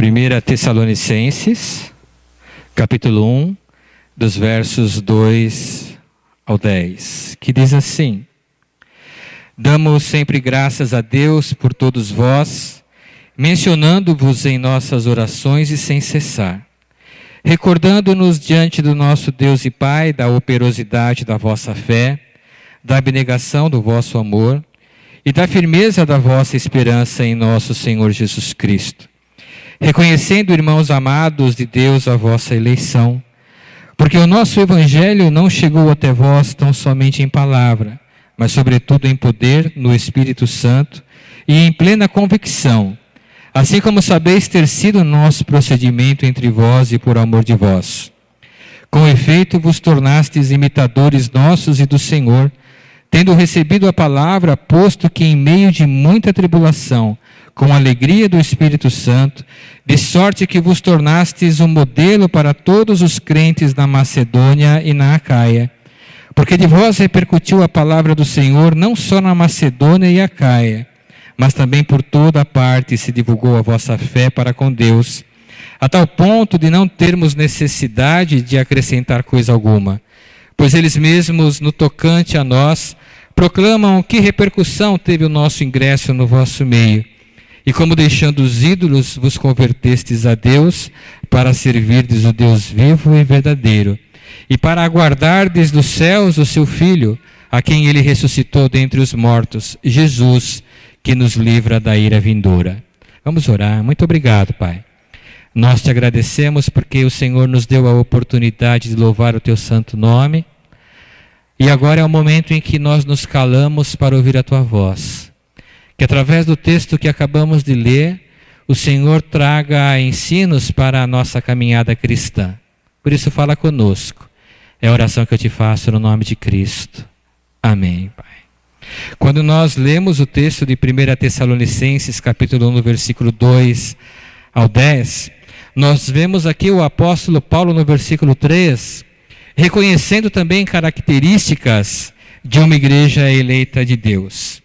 1 Tessalonicenses, capítulo 1, dos versos 2 ao 10, que diz assim: Damos sempre graças a Deus por todos vós, mencionando-vos em nossas orações e sem cessar, recordando-nos diante do nosso Deus e Pai da operosidade da vossa fé, da abnegação do vosso amor e da firmeza da vossa esperança em nosso Senhor Jesus Cristo. Reconhecendo, irmãos amados de Deus, a vossa eleição, porque o nosso Evangelho não chegou até vós tão somente em palavra, mas sobretudo em poder, no Espírito Santo e em plena convicção, assim como sabeis ter sido nosso procedimento entre vós e por amor de vós. Com efeito, vos tornastes imitadores nossos e do Senhor, tendo recebido a palavra, posto que em meio de muita tribulação, com a alegria do Espírito Santo, de sorte que vos tornastes um modelo para todos os crentes na Macedônia e na Acaia. Porque de vós repercutiu a palavra do Senhor não só na Macedônia e Acaia, mas também por toda a parte se divulgou a vossa fé para com Deus, a tal ponto de não termos necessidade de acrescentar coisa alguma. Pois eles mesmos, no tocante a nós, proclamam que repercussão teve o nosso ingresso no vosso meio, e como deixando os ídolos vos convertestes a Deus, para servirdes o Deus vivo e verdadeiro, e para aguardardes dos céus o seu Filho, a quem ele ressuscitou dentre os mortos, Jesus, que nos livra da ira vindoura. Vamos orar. Muito obrigado, Pai. Nós te agradecemos porque o Senhor nos deu a oportunidade de louvar o teu santo nome, e agora é o momento em que nós nos calamos para ouvir a tua voz. Que através do texto que acabamos de ler, o Senhor traga ensinos para a nossa caminhada cristã. Por isso fala conosco. É a oração que eu te faço no nome de Cristo. Amém, Pai. Quando nós lemos o texto de 1 Tessalonicenses, capítulo 1, no versículo 2 ao 10, nós vemos aqui o apóstolo Paulo no versículo 3, reconhecendo também características de uma igreja eleita de Deus.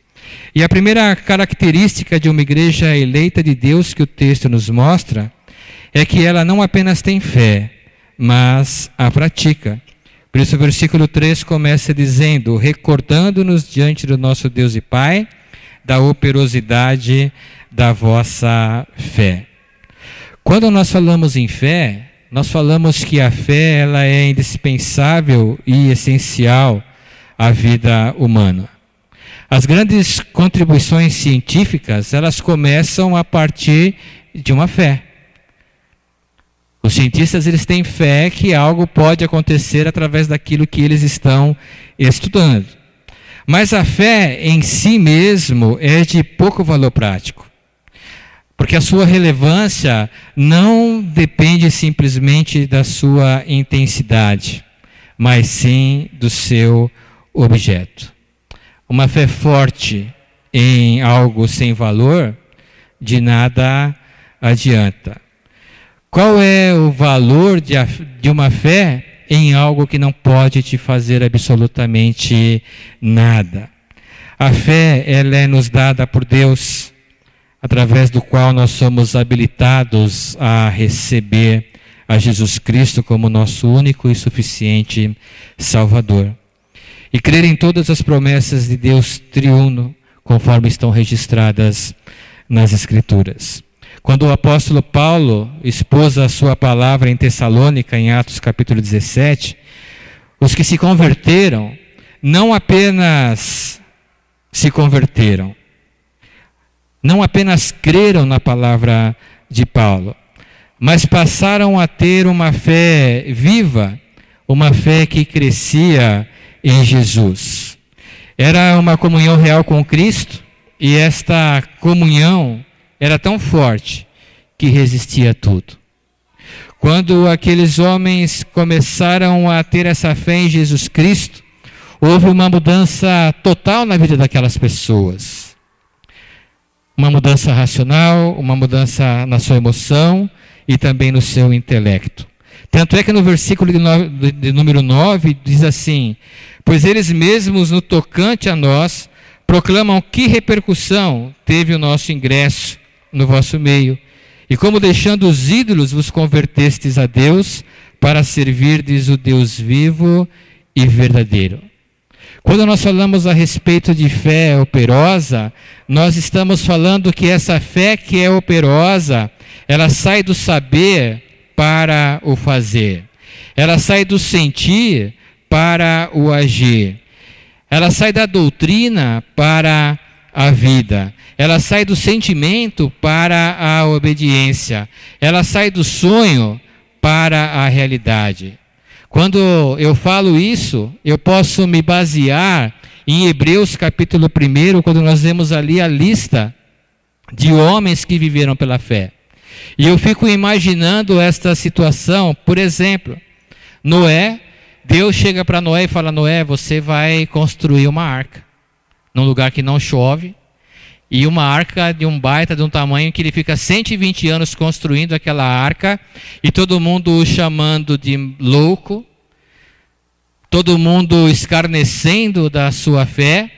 E a primeira característica de uma igreja eleita de Deus que o texto nos mostra é que ela não apenas tem fé, mas a pratica. Por isso o versículo 3 começa dizendo: recordando-nos diante do nosso Deus e Pai da operosidade da vossa fé. Quando nós falamos em fé, nós falamos que a fé ela é indispensável e essencial à vida humana. As grandes contribuições científicas, elas começam a partir de uma fé. Os cientistas eles têm fé que algo pode acontecer através daquilo que eles estão estudando. Mas a fé em si mesmo é de pouco valor prático. Porque a sua relevância não depende simplesmente da sua intensidade, mas sim do seu objeto. Uma fé forte em algo sem valor, de nada adianta. Qual é o valor de uma fé em algo que não pode te fazer absolutamente nada? A fé, ela é nos dada por Deus, através do qual nós somos habilitados a receber a Jesus Cristo como nosso único e suficiente Salvador. E crer em todas as promessas de Deus triuno, conforme estão registradas nas Escrituras. Quando o apóstolo Paulo expôs a sua palavra em Tessalônica, em Atos capítulo 17, os que se converteram, não apenas se converteram, não apenas creram na palavra de Paulo, mas passaram a ter uma fé viva, uma fé que crescia em Jesus. Era uma comunhão real com Cristo, e esta comunhão era tão forte que resistia a tudo. Quando aqueles homens começaram a ter essa fé em Jesus Cristo, houve uma mudança total na vida daquelas pessoas. Uma mudança racional, uma mudança na sua emoção e também no seu intelecto. Tanto é que no versículo de número 9 diz assim: pois eles mesmos, no tocante a nós, proclamam que repercussão teve o nosso ingresso no vosso meio, E como deixando os ídolos vos convertestes a Deus, para servirdes o Deus vivo e verdadeiro. Quando nós falamos a respeito de fé operosa, nós estamos falando que essa fé que é operosa, ela sai do saber para o fazer. Ela sai do sentir para o agir. Ela sai da doutrina para a vida. Ela sai do sentimento para a obediência. Ela sai do sonho para a realidade. Quando eu falo isso, eu posso me basear em Hebreus capítulo 1, quando nós vemos ali a lista de homens que viveram pela fé. E eu fico imaginando esta situação, por exemplo, Noé, Deus chega para Noé e fala: Noé, você vai construir uma arca, num lugar que não chove, e uma arca de um baita, de um tamanho que ele fica 120 anos construindo aquela arca, e todo mundo o chamando de louco, todo mundo escarnecendo da sua fé,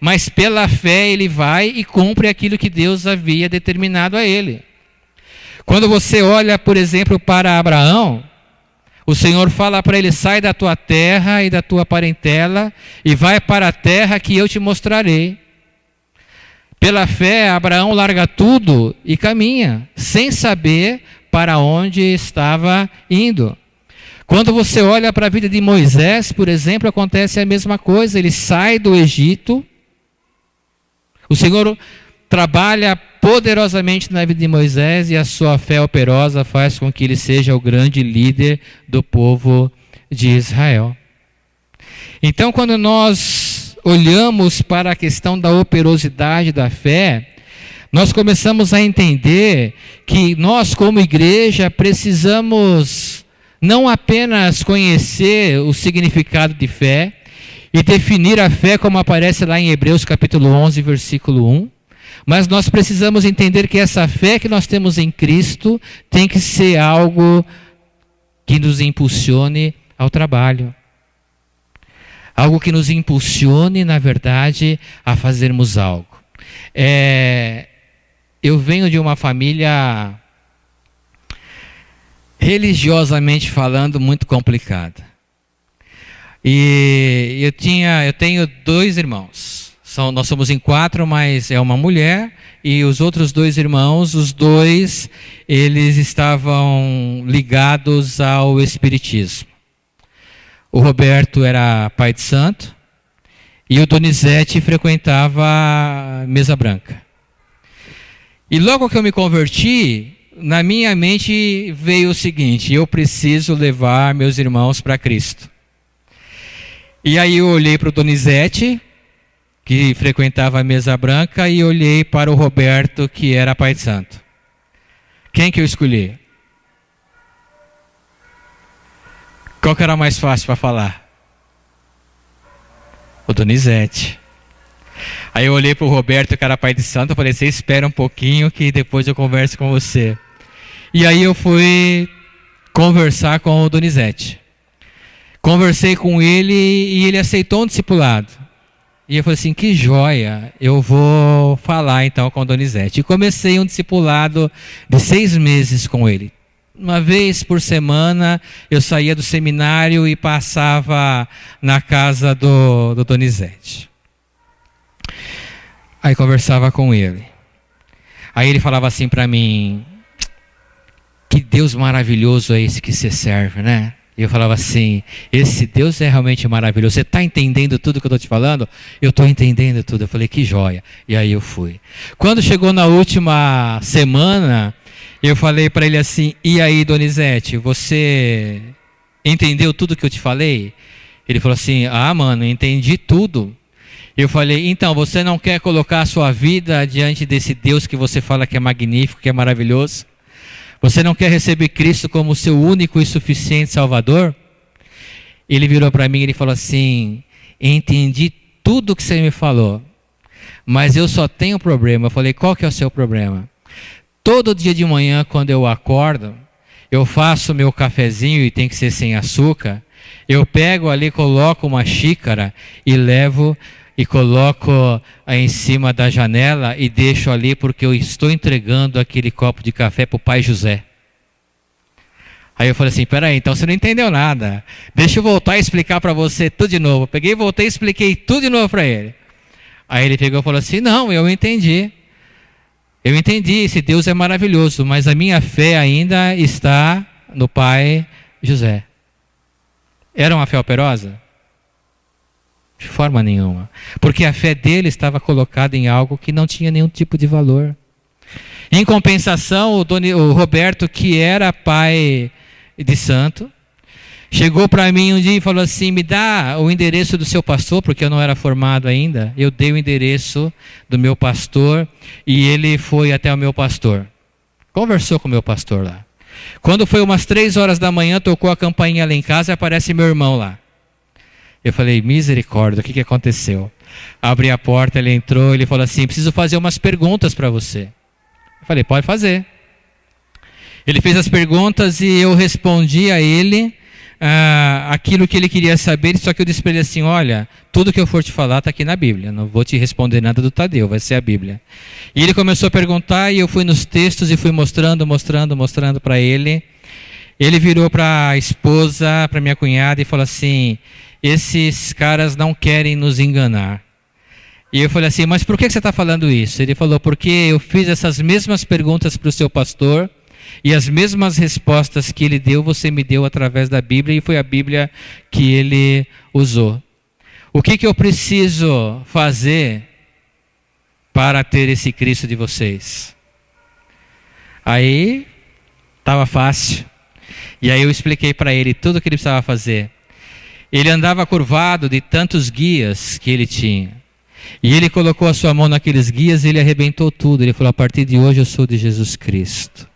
mas pela fé ele vai e cumpre aquilo que Deus havia determinado a ele. Quando você olha, por exemplo, para Abraão, o Senhor fala para ele: sai da tua terra e da tua parentela e vai para a terra que eu te mostrarei. Pela fé, Abraão larga tudo e caminha, sem saber para onde estava indo. Quando você olha para a vida de Moisés, por exemplo, acontece a mesma coisa. Ele sai do Egito, o Senhor trabalha poderosamente na vida de Moisés e a sua fé operosa faz com que ele seja o grande líder do povo de Israel. Então, quando nós olhamos para a questão da operosidade da fé, nós começamos a entender que nós, como igreja, precisamos não apenas conhecer o significado de fé e definir a fé como aparece lá em Hebreus capítulo 11, versículo 1, mas nós precisamos entender que essa fé que nós temos em Cristo tem que ser algo que nos impulsione ao trabalho. Algo que nos impulsione, na verdade, a fazermos algo. Eu venho de uma família, religiosamente falando, muito complicada. E eu tenho 2 irmãos. Nós somos em 4, mas é uma mulher. E os outros 2 irmãos, os 2, eles estavam ligados ao espiritismo. O Roberto era pai de santo e o Donizete frequentava a mesa branca. E logo que eu me converti, na minha mente veio o seguinte: eu preciso levar meus irmãos para Cristo. E aí eu olhei para o Donizete, que frequentava a mesa branca, e olhei para o Roberto, que era pai de santo. Quem que eu escolhi? Qual que era mais fácil para falar? O Donizete. Aí eu olhei para o Roberto, que era pai de santo, e falei: você espera um pouquinho que depois eu converso com você. E aí eu fui conversar com o Donizete. Conversei com ele e ele aceitou um discipulado. E eu falei assim: que joia, eu vou falar então com o Donizete. E comecei um discipulado de 6 meses com ele. Uma vez por semana eu saía do seminário e passava na casa do Donizete. Aí conversava com ele. Aí ele falava assim para mim: que Deus maravilhoso é esse que você serve, né? E eu falava assim: esse Deus é realmente maravilhoso. Você está entendendo tudo que eu estou te falando? Eu estou entendendo tudo. Eu falei: que joia. E aí eu fui. Quando chegou na última semana, eu falei para ele assim: e aí, Donizete, você entendeu tudo que eu te falei? Ele falou assim: ah, mano, entendi tudo. Eu falei: então, você não quer colocar a sua vida diante desse Deus que você fala que é magnífico, que é maravilhoso? Você não quer receber Cristo como seu único e suficiente Salvador? Ele virou para mim e ele falou assim: entendi tudo que você me falou, mas eu só tenho um problema. Eu falei: qual que é o seu problema? Todo dia de manhã, quando eu acordo, eu faço meu cafezinho e tem que ser sem açúcar. Eu pego ali, coloco uma xícara e levo e coloco em cima da janela e deixo ali porque eu estou entregando aquele copo de café para o pai José. Aí eu falei assim, peraí, então você não entendeu nada. Deixa eu voltar e explicar para você tudo de novo. Eu peguei, voltei e expliquei tudo de novo para ele. Aí ele pegou e falou assim, não, eu entendi. Eu entendi, esse Deus é maravilhoso, mas a minha fé ainda está no pai José. Era uma fé operosa? De forma nenhuma. Porque a fé dele estava colocada em algo que não tinha nenhum tipo de valor. Em compensação, o Roberto, que era pai de santo, chegou para mim um dia e falou assim, me dá o endereço do seu pastor, porque eu não era formado ainda. Eu dei o endereço do meu pastor e ele foi até o meu pastor. Conversou com o meu pastor lá. Quando foi umas 3 horas da manhã, tocou a campainha lá em casa e aparece meu irmão lá. Eu falei, misericórdia, o que aconteceu? Abri a porta, ele entrou, ele falou assim, preciso fazer umas perguntas para você. Eu falei, pode fazer. Ele fez as perguntas e eu respondi a ele aquilo que ele queria saber, só que eu disse para ele assim, olha, tudo que eu for te falar está aqui na Bíblia, não vou te responder nada do Tadeu, vai ser a Bíblia. E ele começou a perguntar e eu fui nos textos e fui mostrando para ele. Ele virou para a esposa, para minha cunhada e falou assim, esses caras não querem nos enganar. E eu falei assim, mas por que você está falando isso? Ele falou, porque eu fiz essas mesmas perguntas para o seu pastor e as mesmas respostas que ele deu, você me deu através da Bíblia e foi a Bíblia que ele usou. O que eu preciso fazer para ter esse Cristo de vocês? Aí, estava fácil. E aí eu expliquei para ele tudo o que ele precisava fazer. Ele andava curvado de tantos guias que ele tinha. E ele colocou a sua mão naqueles guias e ele arrebentou tudo. Ele falou, a partir de hoje eu sou de Jesus Cristo.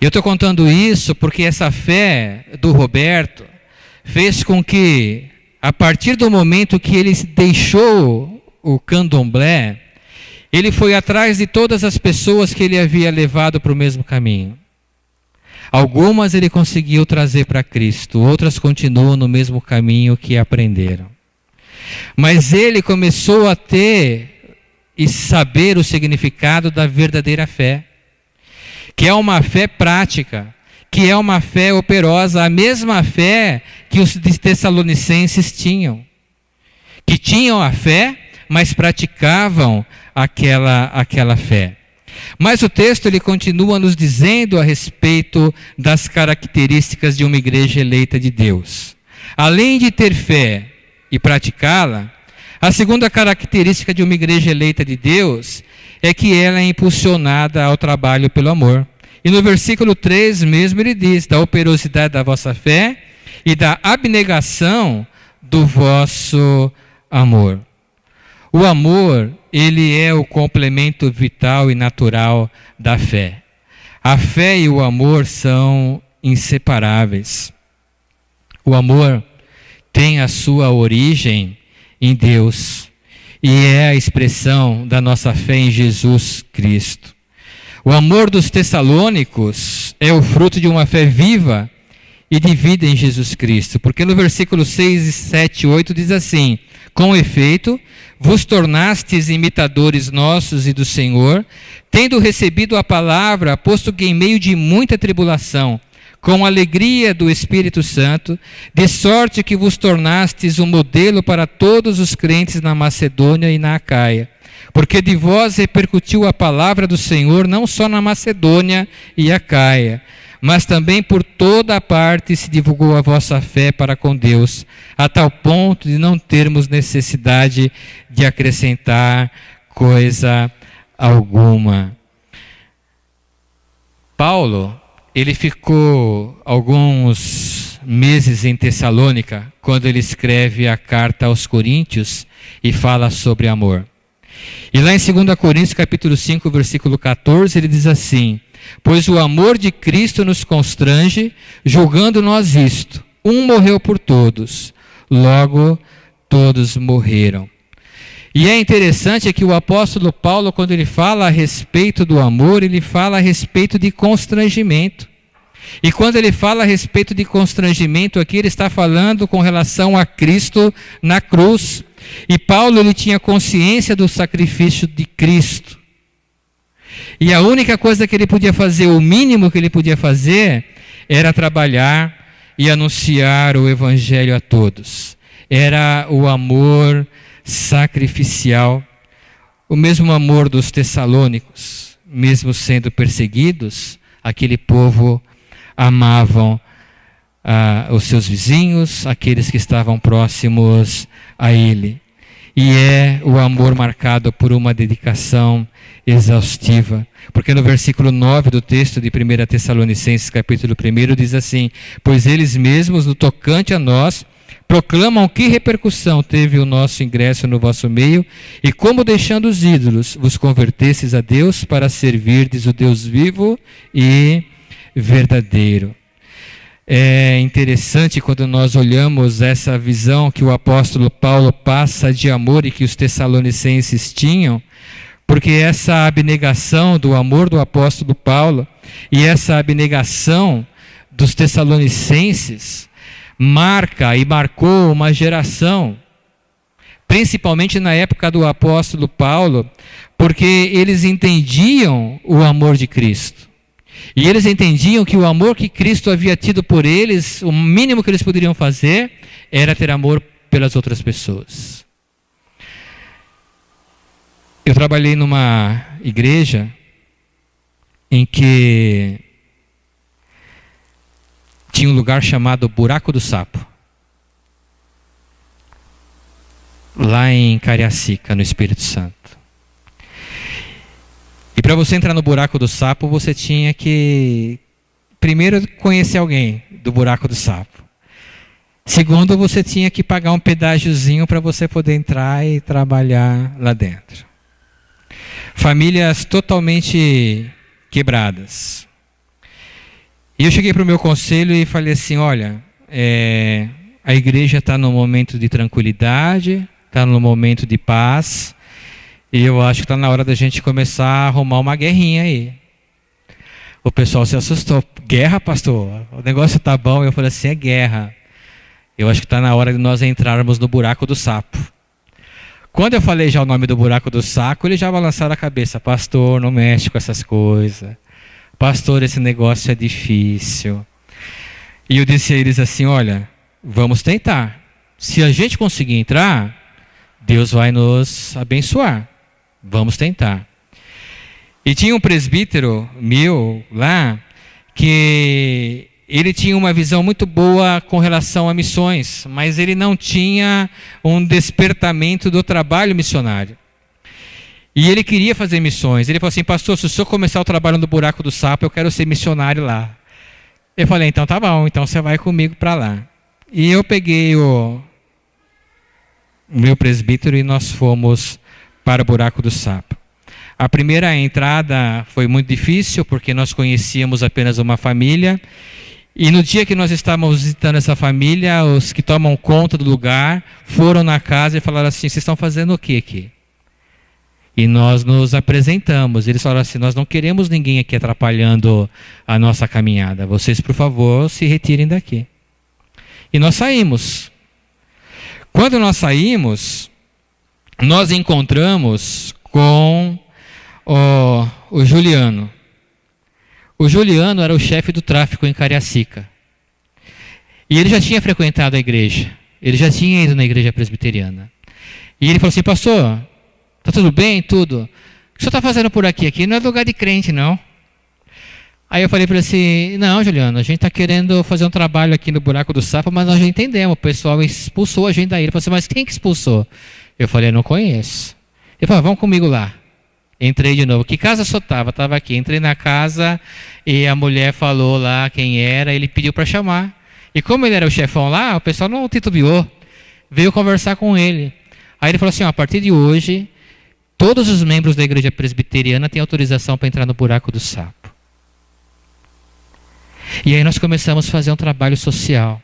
Eu estou contando isso porque essa fé do Roberto fez com que, a partir do momento que ele deixou o candomblé, ele foi atrás de todas as pessoas que ele havia levado para o mesmo caminho. Algumas ele conseguiu trazer para Cristo, outras continuam no mesmo caminho que aprenderam. Mas ele começou a ter e saber o significado da verdadeira fé, que é uma fé prática, que é uma fé operosa, a mesma fé que os tessalonicenses tinham. Que tinham a fé, mas praticavam aquela fé. Mas o texto ele continua nos dizendo a respeito das características de uma igreja eleita de Deus. Além de ter fé e praticá-la, a segunda característica de uma igreja eleita de Deus é que ela é impulsionada ao trabalho pelo amor. E no versículo 3 mesmo ele diz, da operosidade da vossa fé e da abnegação do vosso amor. O amor, ele é o complemento vital e natural da fé. A fé e o amor são inseparáveis. O amor tem a sua origem em Deus e é a expressão da nossa fé em Jesus Cristo. O amor dos tessalônicos é o fruto de uma fé viva e de vida em Jesus Cristo, porque no versículo 6, 7 e 8 diz assim, com efeito, vos tornastes imitadores nossos e do Senhor, tendo recebido a palavra, posto que em meio de muita tribulação, com alegria do Espírito Santo, de sorte que vos tornastes um modelo para todos os crentes na Macedônia e na Acaia. Porque de vós repercutiu a palavra do Senhor não só na Macedônia e Acaia, mas também por toda a parte se divulgou a vossa fé para com Deus, a tal ponto de não termos necessidade de acrescentar coisa alguma. Paulo, ele ficou alguns meses em Tessalônica, quando ele escreve a carta aos Coríntios e fala sobre amor. E lá em 2 Coríntios capítulo 5, versículo 14, ele diz assim, pois o amor de Cristo nos constrange, julgando nós isto, um morreu por todos, logo todos morreram. E é interessante que o apóstolo Paulo, quando ele fala a respeito do amor, ele fala a respeito de constrangimento. E quando ele fala a respeito de constrangimento aqui, ele está falando com relação a Cristo na cruz. E Paulo, ele tinha consciência do sacrifício de Cristo. E a única coisa que ele podia fazer, o mínimo que ele podia fazer, era trabalhar e anunciar o evangelho a todos. Era o amor sacrificial, o mesmo amor dos tessalônicos, mesmo sendo perseguidos, aquele povo amavam os seus vizinhos, aqueles que estavam próximos a ele. E é o amor marcado por uma dedicação exaustiva. Porque no versículo 9 do texto de 1 Tessalonicenses, capítulo 1, diz assim: pois eles mesmos, no tocante a nós, proclamam que repercussão teve o nosso ingresso no vosso meio, e como deixando os ídolos, vos convertesses a Deus para servirdes o Deus vivo e verdadeiro. É interessante quando nós olhamos essa visão que o apóstolo Paulo passa de amor e que os tessalonicenses tinham, porque essa abnegação do amor do apóstolo Paulo e essa abnegação dos tessalonicenses marca e marcou uma geração, principalmente na época do apóstolo Paulo, porque eles entendiam o amor de Cristo. E eles entendiam que o amor que Cristo havia tido por eles, o mínimo que eles poderiam fazer, era ter amor pelas outras pessoas. Eu trabalhei numa igreja em que tinha um lugar chamado Buraco do Sapo, lá em Cariacica, no Espírito Santo. E para você entrar no Buraco do Sapo, você tinha que, primeiro, conhecer alguém do Buraco do Sapo. Segundo, você tinha que pagar um pedágiozinho para você poder entrar e trabalhar lá dentro. Famílias totalmente quebradas. E eu cheguei para o meu conselho e falei assim: olha, a igreja está num momento de tranquilidade, está num momento de paz, e eu acho que está na hora da gente começar a arrumar uma guerrinha aí. O pessoal se assustou. Guerra, pastor? O negócio está bom? Eu falei assim: é guerra. Eu acho que está na hora de nós entrarmos no buraco do sapo. Quando eu falei já o nome do buraco do saco, eles já balançaram a cabeça: pastor, não mexe com essas coisas. Pastor, esse negócio é difícil. E eu disse a eles assim: olha, vamos tentar. Se a gente conseguir entrar, Deus vai nos abençoar. Vamos tentar. E tinha um presbítero meu lá, que ele tinha uma visão muito boa com relação a missões, mas ele não tinha um despertamento do trabalho missionário. E ele queria fazer missões. Ele falou assim: pastor, se o senhor começar o trabalho no Buraco do Sapo, eu quero ser missionário lá. Eu falei: então tá bom, então você vai comigo para lá. E eu peguei o meu presbítero e nós fomos para o Buraco do Sapo. A primeira entrada foi muito difícil, porque nós conhecíamos apenas uma família. E no dia que nós estávamos visitando essa família, os que tomam conta do lugar foram na casa e falaram assim: vocês estão fazendo o que aqui? E nós nos apresentamos. Eles falaram assim: nós não queremos ninguém aqui atrapalhando a nossa caminhada. Vocês, por favor, se retirem daqui. E nós saímos. Quando nós saímos, nós encontramos com o Juliano. O Juliano era o chefe do tráfico em Cariacica. E ele já tinha frequentado a igreja. Ele já tinha ido na igreja presbiteriana. E ele falou assim: pastor, tá tudo bem? Tudo. O que o senhor está fazendo por aqui? Aqui não é lugar de crente, não. Aí eu falei para ele assim: não, Juliano, a gente está querendo fazer um trabalho aqui no Buraco do Sapo, mas nós já entendemos, o pessoal expulsou a gente daí. Ele falou assim: mas quem que expulsou? Eu falei: eu não conheço. Ele falou: vamos comigo lá. Entrei de novo. Que casa só estava? Estava aqui. Entrei na casa e a mulher falou lá quem era, ele pediu para chamar. E como ele era o chefão lá, o pessoal não titubeou. Veio conversar com ele. Aí ele falou assim: ó, a partir de hoje, todos os membros da igreja presbiteriana têm autorização para entrar no Buraco do Sapo. E aí nós começamos a fazer um trabalho social.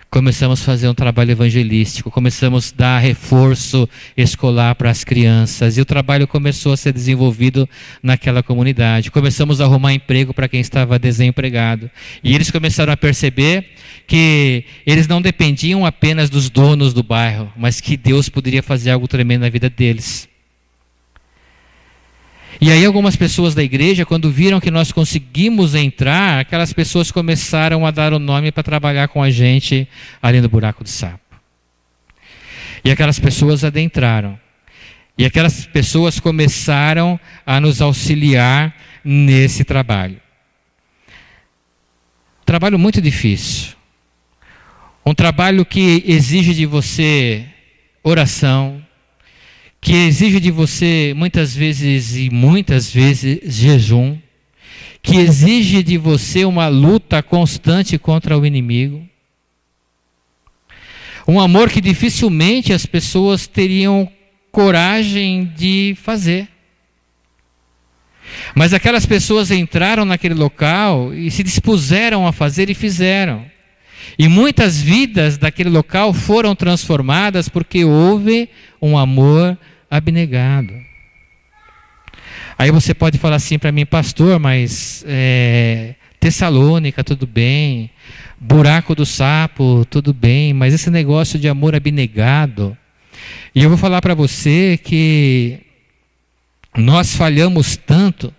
Começamos a fazer um trabalho evangelístico, começamos a dar reforço escolar para as crianças, e o trabalho começou a ser desenvolvido naquela comunidade. Começamos a arrumar emprego para quem estava desempregado. E eles começaram a perceber que eles não dependiam apenas dos donos do bairro, mas que Deus poderia fazer algo tremendo na vida deles. E aí algumas pessoas da igreja, quando viram que nós conseguimos entrar, aquelas pessoas começaram a dar o nome para trabalhar com a gente ali no Buraco do Sapo. E aquelas pessoas adentraram. E aquelas pessoas começaram a nos auxiliar nesse trabalho. Trabalho muito difícil. Um trabalho que exige de você oração, que exige de você muitas vezes jejum, que exige de você uma luta constante contra o inimigo. Um amor que dificilmente as pessoas teriam coragem de fazer. Mas aquelas pessoas entraram naquele local e se dispuseram a fazer e fizeram. E muitas vidas daquele local foram transformadas porque houve um amor abnegado. Aí você pode falar assim para mim, pastor, mas Tessalônica, tudo bem, Buraco do Sapo, tudo bem, mas esse negócio de amor abnegado, e eu vou falar para você que nós falhamos tanto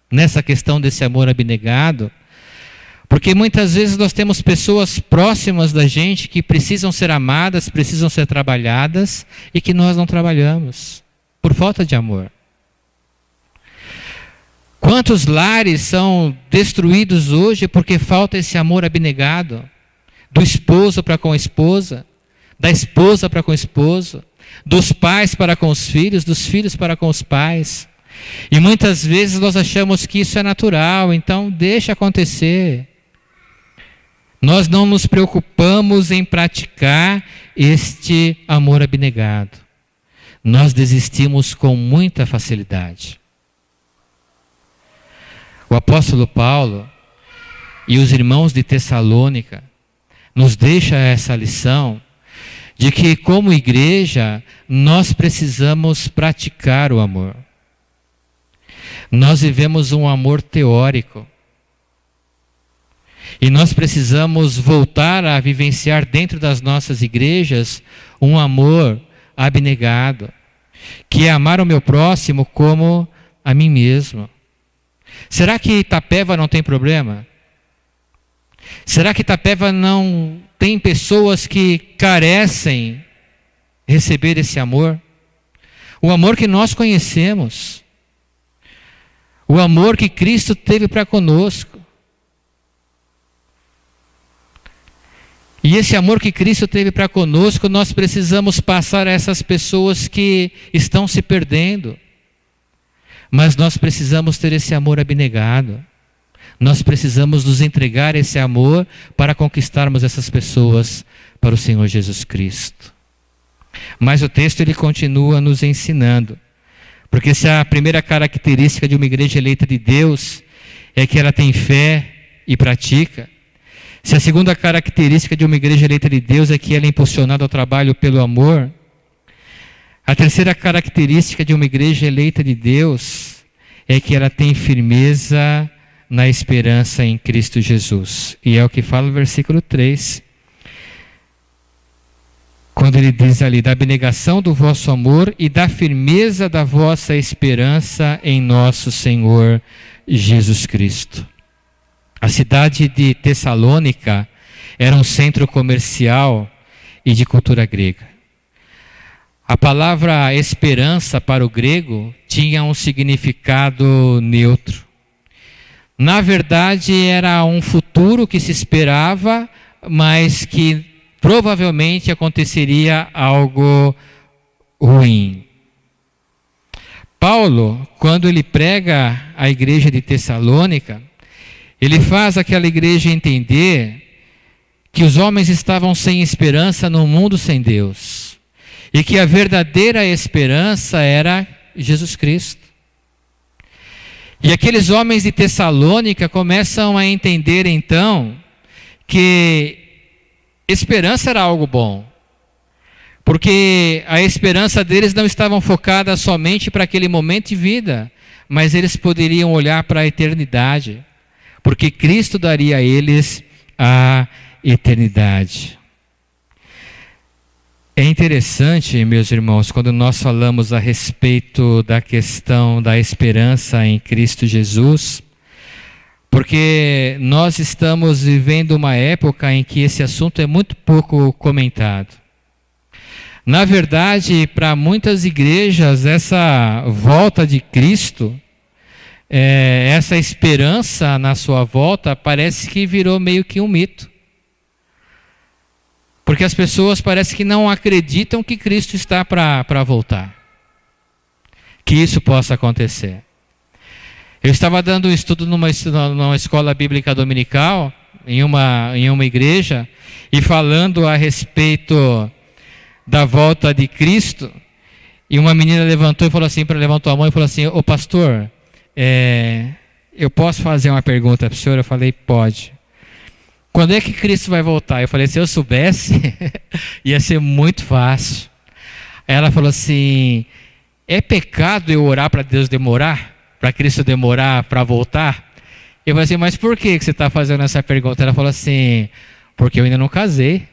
nessa questão desse amor abnegado, porque muitas vezes nós temos pessoas próximas da gente que precisam ser amadas, precisam ser trabalhadas e que nós não trabalhamos por falta de amor. Quantos lares são destruídos hoje porque falta esse amor abnegado? Do esposo para com a esposa, da esposa para com o esposo, dos pais para com os filhos, dos filhos para com os pais. E muitas vezes nós achamos que isso é natural, então deixa acontecer. Nós não nos preocupamos em praticar este amor abnegado. Nós desistimos com muita facilidade. O apóstolo Paulo e os irmãos de Tessalônica nos deixam essa lição de que, como igreja, nós precisamos praticar o amor. Nós vivemos um amor teórico. E nós precisamos voltar a vivenciar dentro das nossas igrejas um amor abnegado, que é amar o meu próximo como a mim mesmo. Será que Itapeva não tem problema? Será que Itapeva não tem pessoas que carecem receber esse amor? O amor que nós conhecemos. O amor que Cristo teve para conosco. E esse amor que Cristo teve para conosco, nós precisamos passar a essas pessoas que estão se perdendo. Mas nós precisamos ter esse amor abnegado. Nós precisamos nos entregar esse amor para conquistarmos essas pessoas para o Senhor Jesus Cristo. Mas o texto ele continua nos ensinando. Porque se a primeira característica de uma igreja eleita de Deus é que ela tem fé e pratica, se a segunda característica de uma igreja eleita de Deus é que ela é impulsionada ao trabalho pelo amor, a terceira característica de uma igreja eleita de Deus é que ela tem firmeza na esperança em Cristo Jesus. E é o que fala o versículo 3. Quando ele diz ali, da abnegação do vosso amor e da firmeza da vossa esperança em nosso Senhor Jesus Cristo. A cidade de Tessalônica era um centro comercial e de cultura grega. A palavra esperança para o grego tinha um significado neutro. Na verdade, era um futuro que se esperava, mas que provavelmente aconteceria algo ruim. Paulo, quando ele prega à igreja de Tessalônica, ele faz aquela igreja entender que os homens estavam sem esperança num mundo sem Deus. E que a verdadeira esperança era Jesus Cristo. E aqueles homens de Tessalônica começam a entender então que esperança era algo bom. Porque a esperança deles não estava focada somente para aquele momento de vida, mas eles poderiam olhar para a eternidade, porque Cristo daria a eles a eternidade. É interessante, meus irmãos, quando nós falamos a respeito da questão da esperança em Cristo Jesus, porque nós estamos vivendo uma época em que esse assunto é muito pouco comentado. Na verdade, para muitas igrejas, essa volta de Cristo, essa esperança na sua volta, parece que virou meio que um mito. Porque as pessoas parecem que não acreditam que Cristo está para voltar. Que isso possa acontecer. Eu estava dando um estudo numa escola bíblica dominical, em uma igreja, e falando a respeito da volta de Cristo, e uma menina levantou levantou a mão e falou assim: ô pastor, eu posso fazer uma pergunta para o senhor? Eu falei: pode. Quando é que Cristo vai voltar? Eu falei: se eu soubesse, ia ser muito fácil. Aí ela falou assim: é pecado eu orar para Deus demorar? Para Cristo demorar para voltar? Eu falei assim: mas por que você está fazendo essa pergunta? Ela falou assim: porque eu ainda não casei.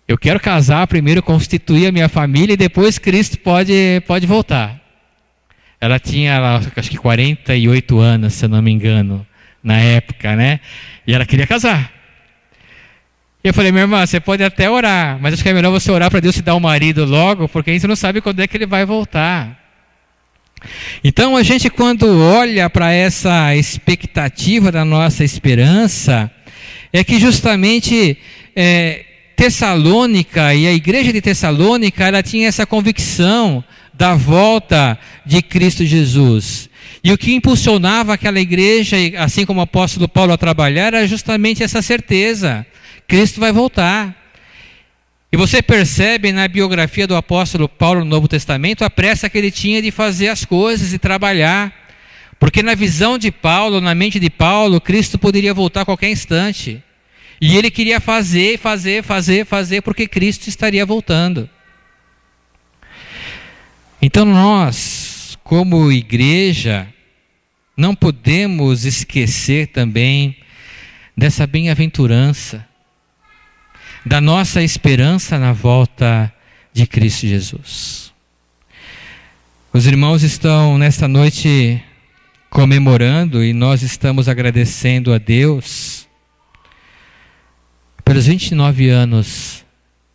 Eu quero casar primeiro, constituir a minha família e depois Cristo pode voltar. Ela tinha, acho que 48 anos, se eu não me engano, na época, né? E ela queria casar. Eu falei: minha irmã, você pode até orar, mas acho que é melhor você orar para Deus te dar um marido logo, porque aí você não sabe quando é que ele vai voltar. Então a gente, quando olha para essa expectativa da nossa esperança, é que justamente Tessalônica e a igreja de Tessalônica, ela tinha essa convicção da volta de Cristo Jesus. E o que impulsionava aquela igreja, assim como o apóstolo Paulo a trabalhar, era justamente essa certeza: Cristo vai voltar. E você percebe na biografia do apóstolo Paulo no Novo Testamento a pressa que ele tinha de fazer as coisas e trabalhar. Porque na visão de Paulo, na mente de Paulo, Cristo poderia voltar a qualquer instante. E ele queria fazer, porque Cristo estaria voltando. Então nós, como igreja, não podemos esquecer também dessa bem-aventurança, da nossa esperança na volta de Cristo Jesus. Os irmãos estão nesta noite comemorando e nós estamos agradecendo a Deus pelos 29 anos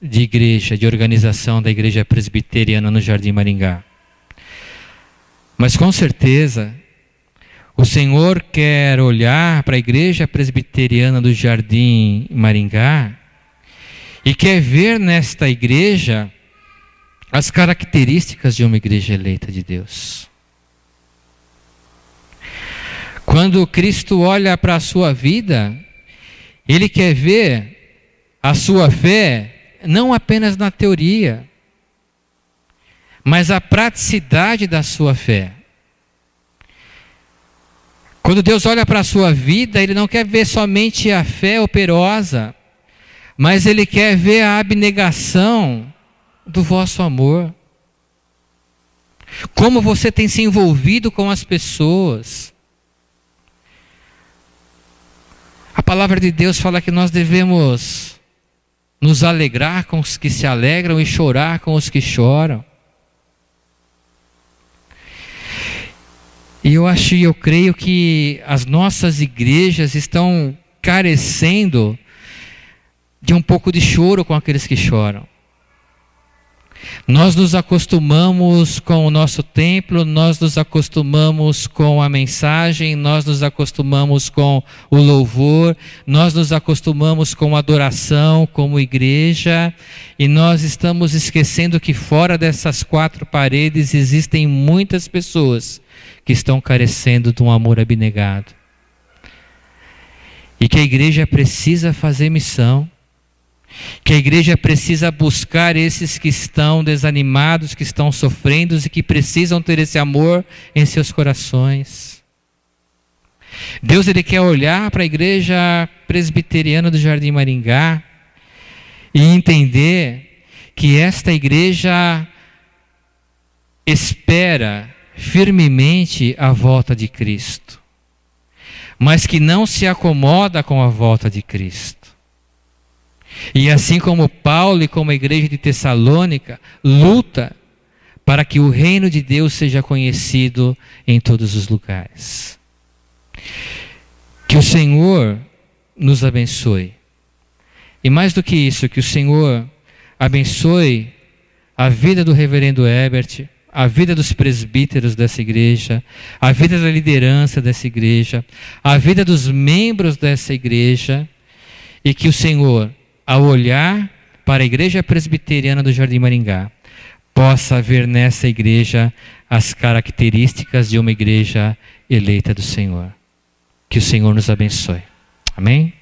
de igreja, de organização da Igreja Presbiteriana no Jardim Maringá. Mas com certeza, o Senhor quer olhar para a Igreja Presbiteriana do Jardim Maringá e quer ver nesta igreja as características de uma igreja eleita de Deus. Quando Cristo olha para a sua vida, Ele quer ver a sua fé não apenas na teoria, mas a praticidade da sua fé. Quando Deus olha para a sua vida, Ele não quer ver somente a fé operosa, mas Ele quer ver a abnegação do vosso amor. Como você tem se envolvido com as pessoas. A palavra de Deus fala que nós devemos nos alegrar com os que se alegram e chorar com os que choram. E eu creio que as nossas igrejas estão carecendo de um pouco de choro com aqueles que choram. Nós nos acostumamos com o nosso templo, nós nos acostumamos com a mensagem, nós nos acostumamos com o louvor, nós nos acostumamos com a adoração como igreja, e nós estamos esquecendo que fora dessas quatro paredes existem muitas pessoas que estão carecendo de um amor abnegado. E que a igreja precisa fazer missão. Que a igreja precisa buscar esses que estão desanimados, que estão sofrendo e que precisam ter esse amor em seus corações. Deus, Ele quer olhar para a igreja presbiteriana do Jardim Maringá e entender que esta igreja espera firmemente a volta de Cristo, mas que não se acomoda com a volta de Cristo. E assim como Paulo e como a igreja de Tessalônica luta para que o reino de Deus seja conhecido em todos os lugares. Que o Senhor nos abençoe. E mais do que isso, que o Senhor abençoe a vida do reverendo Herbert, a vida dos presbíteros dessa igreja, a vida da liderança dessa igreja, a vida dos membros dessa igreja, e que o Senhor, ao olhar para a igreja presbiteriana do Jardim Maringá, possa ver nessa igreja as características de uma igreja eleita do Senhor. Que o Senhor nos abençoe. Amém?